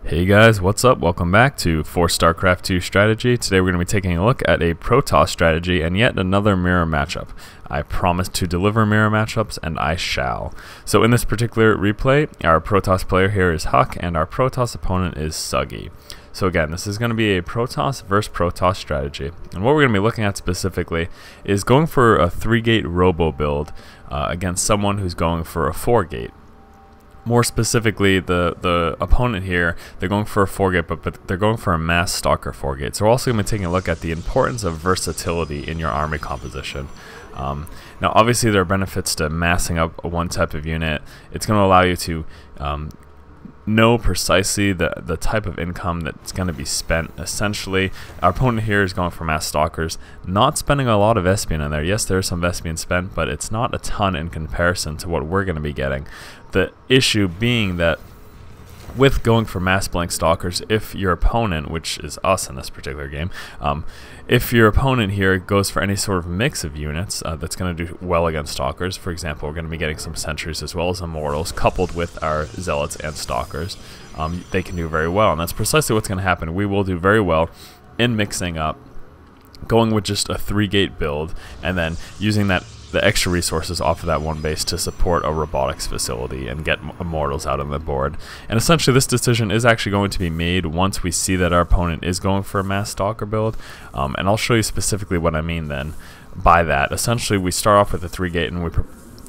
Hey guys, what's up? Welcome back to For StarCraft 2 Strategy. Today we're going to be taking a look at a Protoss strategy and yet another mirror matchup. I promised to deliver mirror matchups and I shall. So in this particular replay, our Protoss player here is Huck and our Protoss opponent is Suggy. So again, this is going to be a Protoss versus Protoss strategy. And what we're going to be looking at specifically is going for a 3-gate Robo build against someone who's going for a 4-gate. More specifically, the opponent here, they're going for a 4-gate, but they're going for a mass stalker 4-gate. So we're also going to be taking a look at the importance of versatility in your army composition. Now, obviously, there are benefits to massing up one type of unit. It's going to allow you to know precisely the type of income that's going to be spent. Essentially, our opponent here is going for mass stalkers, not spending a lot of Vespian in there. Yes, there's some Vespian spent, but it's not a ton in comparison to what we're going to be getting. The issue being that with going for mass blank stalkers, if your opponent, which is us in this particular game, if your opponent here goes for any sort of mix of units that's going to do well against stalkers, for example, we're going to be getting some sentries as well as immortals coupled with our zealots and stalkers, they can do very well, and that's precisely what's going to happen. We will do very well in mixing up, going with just a 3-gate build, and then using the extra resources off of that one base to support a robotics facility and get immortals out on the board. And essentially this decision is actually going to be made once we see that our opponent is going for a mass stalker build, and I'll show you specifically what I mean then by that. Essentially we start off with a 3-gate and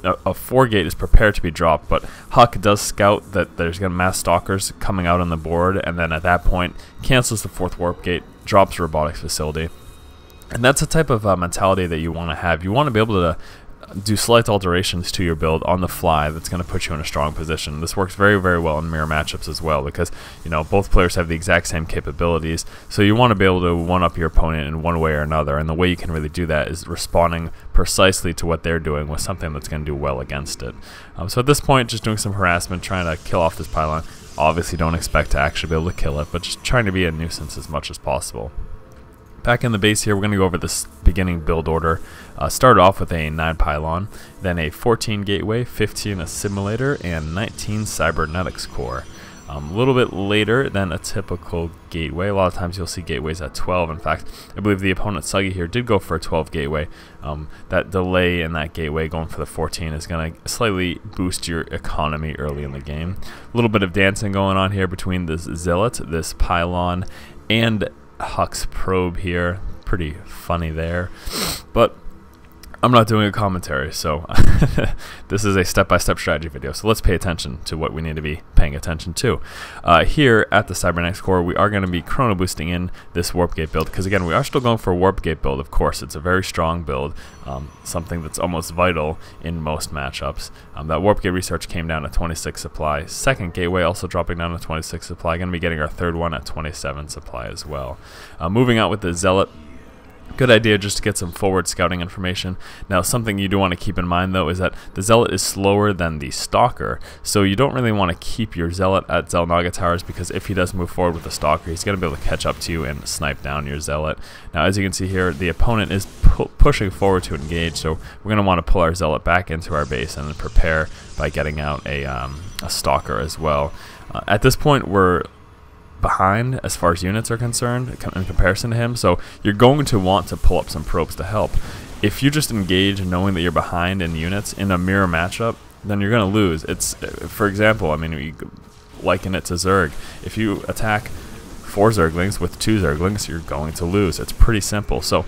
a 4-gate is prepared to be dropped, but Huck does scout that there's going to mass stalkers coming out on the board, and then at that point cancels the 4th warp gate, drops robotics facility. And that's the type of mentality that you want to have. You want to be able to do slight alterations to your build on the fly that's going to put you in a strong position. This works very, very well in mirror matchups as well because, you know, both players have the exact same capabilities. So you want to be able to one-up your opponent in one way or another. And the way you can really do that is responding precisely to what they're doing with something that's going to do well against it. So at this point, just doing some harassment, trying to kill off this pylon. Obviously don't expect to actually be able to kill it, but just trying to be a nuisance as much as possible. Back in the base here, we're going to go over this beginning build order. Start off with a 9 Pylon, then a 14 Gateway, 15 Assimilator, and 19 Cybernetics Core. A little bit later than a typical Gateway. A lot of times you'll see Gateways at 12. In fact, I believe the opponent Suggy here did go for a 12 Gateway. That delay in that Gateway going for the 14 is going to slightly boost your economy early in the game. A little bit of dancing going on here between this Zealot, this Pylon, and Huck's probe here. Pretty funny there, but I'm not doing a commentary, so this is a step-by-step strategy video, so let's pay attention to what we need to be paying attention to. Here at the Cybernetics Core, we are going to be chrono boosting in this warp gate build, because again, we are still going for a warp gate build. Of course, it's a very strong build, something that's almost vital in most matchups. That warp gate research came down to 26 supply. 2nd gateway also dropping down to 26 supply. Going to be getting our 3rd one at 27 supply as well. Moving out with the Zealot. Good idea just to get some forward scouting information. Now, something you do want to keep in mind, though, is that the Zealot is slower than the Stalker, so you don't really want to keep your Zealot at Xel'Naga Towers, because if he does move forward with the Stalker, he's going to be able to catch up to you and snipe down your Zealot. Now, as you can see here, the opponent is pushing forward to engage, so we're going to want to pull our Zealot back into our base and then prepare by getting out a Stalker as well. At this point, we're behind as far as units are concerned in comparison to him, so you're going to want to pull up some probes to help. If you just engage knowing that you're behind in units in a mirror matchup, then you're going to lose. It's, for example, I mean, you liken it to Zerg. If you attack 4 Zerglings with 2 Zerglings, you're going to lose. It's pretty simple. So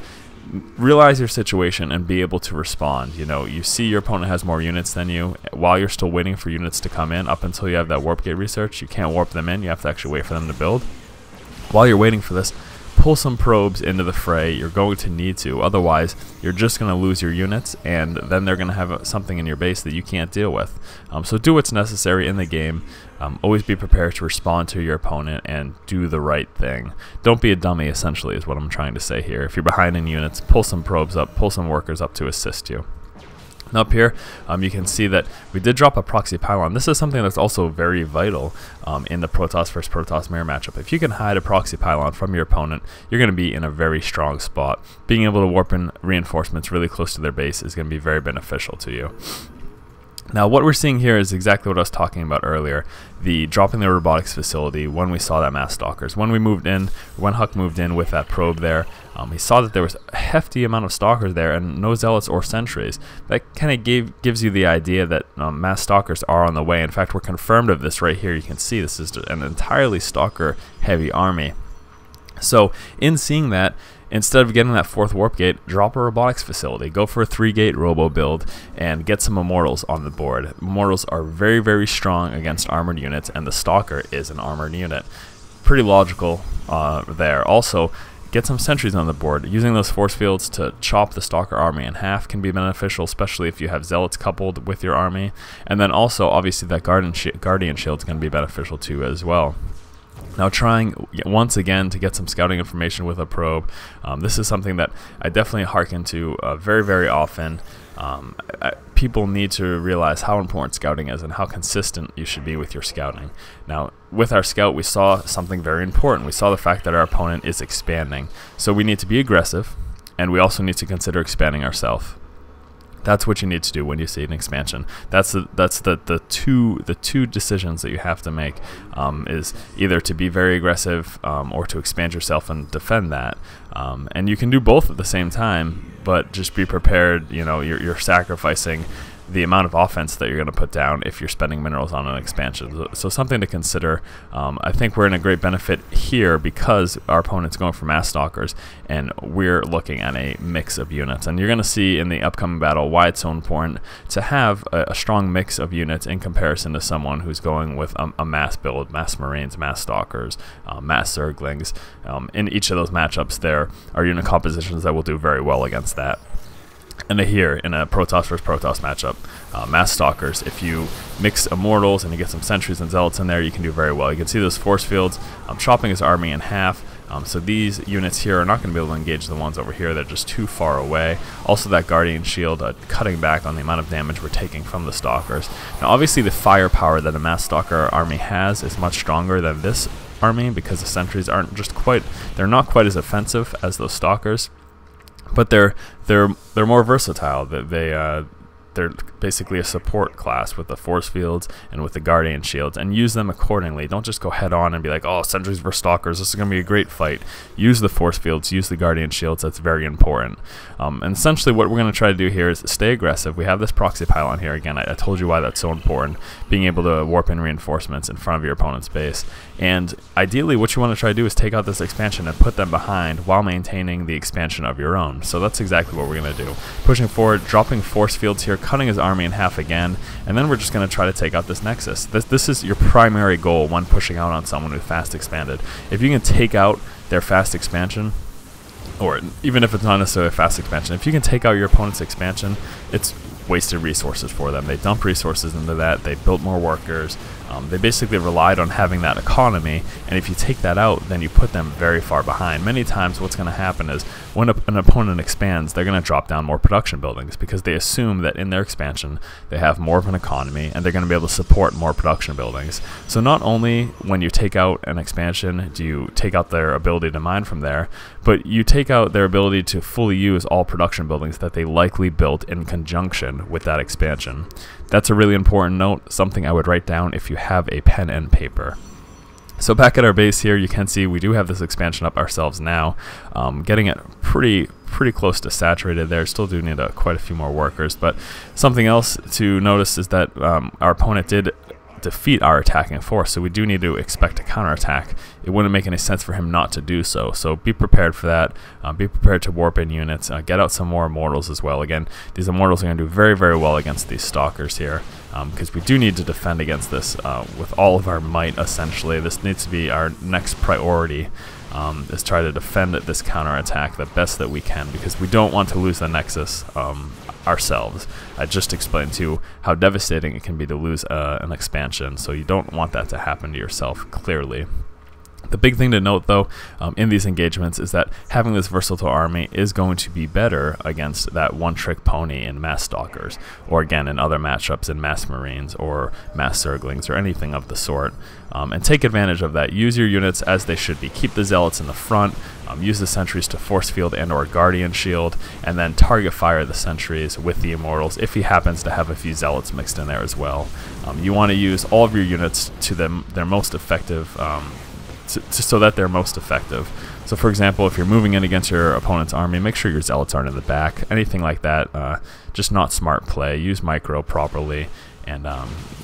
realize your situation and be able to respond. You know, you see your opponent has more units than you. While you're still waiting for units to come in, up until you have that warp gate research, you can't warp them in. You have to actually wait for them to build. While you're waiting for this, pull some probes into the fray. You're going to need to. Otherwise, you're just going to lose your units, and then they're going to have something in your base that you can't deal with. So do what's necessary in the game. Always be prepared to respond to your opponent and do the right thing. Don't be a dummy, essentially, is what I'm trying to say here. If you're behind in units, pull some probes up, pull some workers up to assist you. And up here, you can see that we did drop a proxy pylon. This is something that's also very vital in the Protoss versus Protoss mirror matchup. If you can hide a proxy pylon from your opponent, you're going to be in a very strong spot. Being able to warp in reinforcements really close to their base is going to be very beneficial to you. Now what we're seeing here is exactly what I was talking about earlier, the dropping the robotics facility when we saw that mass stalkers. When we moved in, when Huck moved in with that probe there, he saw that there was a hefty amount of stalkers there and no zealots or sentries. That kind of gives you the idea that mass stalkers are on the way. In fact, we're confirmed of this right here. You can see this is an entirely stalker heavy army. So in seeing that, instead of getting that 4th warp gate, drop a robotics facility. Go for a 3-gate robo build and get some immortals on the board. Immortals are very, very strong against armored units, and the stalker is an armored unit. Pretty logical there. Also, get some sentries on the board. Using those force fields to chop the stalker army in half can be beneficial, especially if you have zealots coupled with your army. And then also, obviously, that guardian shield is going to be beneficial too as well. Now trying once again to get some scouting information with a probe. This is something that I definitely hearken to very, very often. People need to realize how important scouting is and how consistent you should be with your scouting. Now, with our scout, we saw something very important. We saw the fact that our opponent is expanding. So we need to be aggressive, and we also need to consider expanding ourselves. That's what you need to do when you see an expansion. That's the two decisions that you have to make, is either to be very aggressive or to expand yourself and defend that. And you can do both at the same time, but just be prepared. You know, you're sacrificing the amount of offense that you're going to put down if you're spending minerals on an expansion. So something to consider. I think we're in a great benefit here because our opponent's going for mass stalkers and we're looking at a mix of units. And you're going to see in the upcoming battle why it's so important to have a strong mix of units in comparison to someone who's going with a mass build, mass marines, mass stalkers, mass zerglings. In each of those matchups there are unit compositions that will do very well against that. And here, in a Protoss versus Protoss matchup, mass stalkers, if you mix immortals and you get some sentries and zealots in there, you can do very well. You can see those force fields chopping his army in half. So these units here are not going to be able to engage the ones over here. They're just too far away. Also that guardian shield cutting back on the amount of damage we're taking from the stalkers. Now obviously the firepower that a mass stalker army has is much stronger than this army because the sentries aren't they're not quite as offensive as those stalkers. But they're more versatile. They're basically a support class with the force fields and with the guardian shields, and use them accordingly. Don't just go head on and be like, oh, sentries versus stalkers, this is going to be a great fight. Use the force fields, use the guardian shields. That's very important. And essentially what we're going to try to do here is stay aggressive. We have this proxy pylon here. Again, I told you why that's so important, being able to warp in reinforcements in front of your opponent's base. And ideally what you want to try to do is take out this expansion and put them behind while maintaining the expansion of your own. So that's exactly what we're going to do. Pushing forward, dropping force fields here, cutting his army in half again, and then we're just going to try to take out this nexus. This is your primary goal when pushing out on someone who fast expanded. If you can take out their fast expansion, or even if it's not necessarily a fast expansion, if you can take out your opponent's expansion, it's wasted resources for them. They dump resources into that, they built more workers, they basically relied on having that economy, and if you take that out, then you put them very far behind. Many times what's going to happen is when an opponent expands, they're going to drop down more production buildings because they assume that in their expansion they have more of an economy and they're going to be able to support more production buildings. So not only when you take out an expansion do you take out their ability to mine from there, but you take out their ability to fully use all production buildings that they likely built in conjunction with that expansion. That's a really important note, something I would write down if you have a pen and paper. So back at our base here, you can see we do have this expansion up ourselves now, getting it pretty close to saturated there. Still do need quite a few more workers, but something else to notice is that our opponent did defeat our attacking force, so we do need to expect a counterattack. It wouldn't make any sense for him not to do so, so be prepared for that. Be prepared to warp in units, get out some more immortals as well. Again, these immortals are going to do very, very well against these stalkers here, because we do need to defend against this with all of our might, essentially. This needs to be our next priority, is try to defend this counterattack the best that we can, because we don't want to lose the Nexus ourselves. I just explained to you how devastating it can be to lose an expansion, so you don't want that to happen to yourself, clearly. The big thing to note, though, in these engagements is that having this versatile army is going to be better against that one-trick pony in Mass Stalkers, or again in other matchups in Mass Marines or Mass Zerglings or anything of the sort. And take advantage of that. Use your units as they should be. Keep the Zealots in the front, use the Sentries to force field and or Guardian Shield, and then target fire the Sentries with the Immortals if he happens to have a few Zealots mixed in there as well. You want to use all of your units to their most effective so that they're most effective. So for example, if you're moving in against your opponent's army, make sure your Zealots aren't in the back. Anything like that, just not smart play. Use micro properly and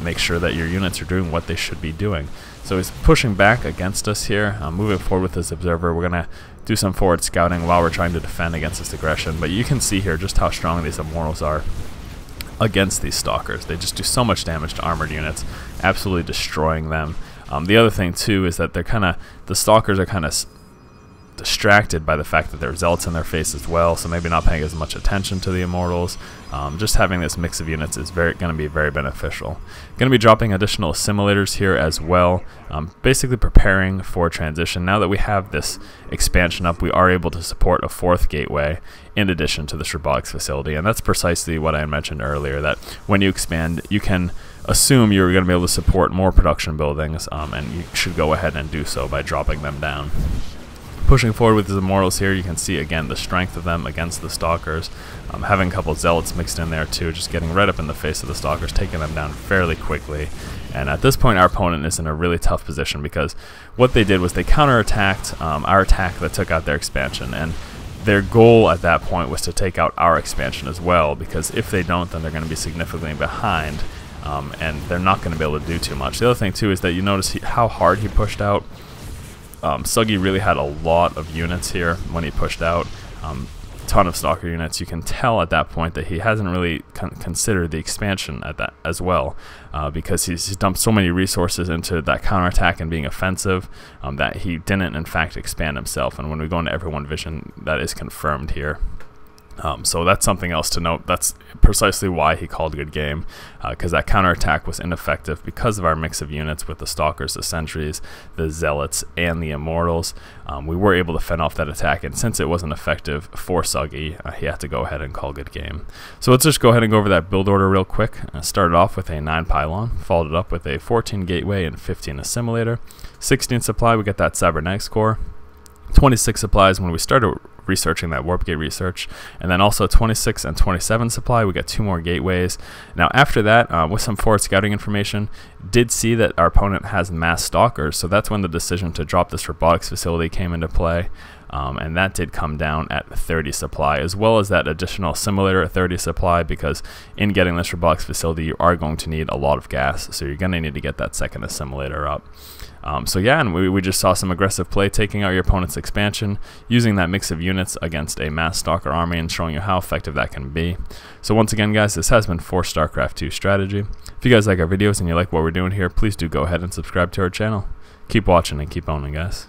make sure that your units are doing what they should be doing. So he's pushing back against us here. Moving forward with this Observer, we're going to do some forward scouting while we're trying to defend against this aggression. But you can see here just how strong these Immortals are against these Stalkers. They just do so much damage to armored units, absolutely destroying them. The other thing too is that the Stalkers are kind of distracted by the fact that there are Zealots in their face as well, so maybe not paying as much attention to the Immortals. Just having this mix of units is going to be very beneficial. Going to be dropping additional Assimilators here as well, basically preparing for transition. Now that we have this expansion up, we are able to support a 4th gateway in addition to this Robotics Facility, and that's precisely what I mentioned earlier, that when you expand, you can assume you're going to be able to support more production buildings, and you should go ahead and do so by dropping them down. Pushing forward with the Immortals here, you can see again the strength of them against the Stalkers. Having a couple Zealots mixed in there too, just getting right up in the face of the Stalkers, taking them down fairly quickly. And at this point, our opponent is in a really tough position because what they did was they counterattacked our attack that took out their expansion, and their goal at that point was to take out our expansion as well, because if they don't, then they're going to be significantly behind, and they're not going to be able to do too much. The other thing too is that you notice how hard he pushed out. Suggy really had a lot of units here when he pushed out, a ton of Stalker units. You can tell at that point that he hasn't really considered the expansion at that as well, because he's dumped so many resources into that counterattack and being offensive that he didn't in fact expand himself. And when we go into Everyone Vision, that is confirmed here. So that's something else to note. That's precisely why he called good game, because that counterattack was ineffective because of our mix of units with the Stalkers, the Sentries, the Zealots, and the Immortals. We were able to fend off that attack, and since it wasn't effective for Suggy, he had to go ahead and call good game. So let's just go ahead and go over that build order real quick. Started off with a 9 Pylon, followed it up with a 14 Gateway and 15 Assimilator. 16 supply, we get that Cybernetics Core. 26 supplies when we started researching that Warp Gate research, and then also 26 and 27 supply, we got 2 more gateways. Now after that, with some forward scouting information, did see that our opponent has Mass Stalkers, so that's when the decision to drop this Robotics Facility came into play. And that did come down at 30 supply, as well as that additional Assimilator at 30 supply, because in getting this Robotics Facility, you are going to need a lot of gas, so you're going to need to get that second Assimilator up. So yeah, and we just saw some aggressive play taking out your opponent's expansion, using that mix of units against a Mass Stalker army and showing you how effective that can be. So once again guys, this has been for StarCraft 2 Strategy. If you guys like our videos and you like what we're doing here, please do go ahead and subscribe to our channel. Keep watching and keep owning, guys.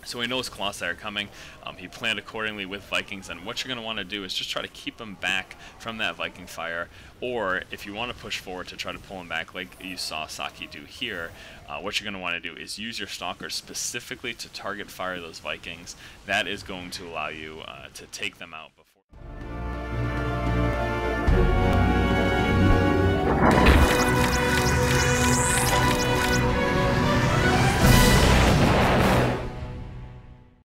So he knows Colossi are coming. He planned accordingly with Vikings, and what you're going to want to do is just try to keep them back from that Viking fire, or if you want to push forward to try to pull them back like you saw Saki do here, what you're going to want to do is use your Stalkers specifically to target fire those Vikings. That is going to allow you to take them out before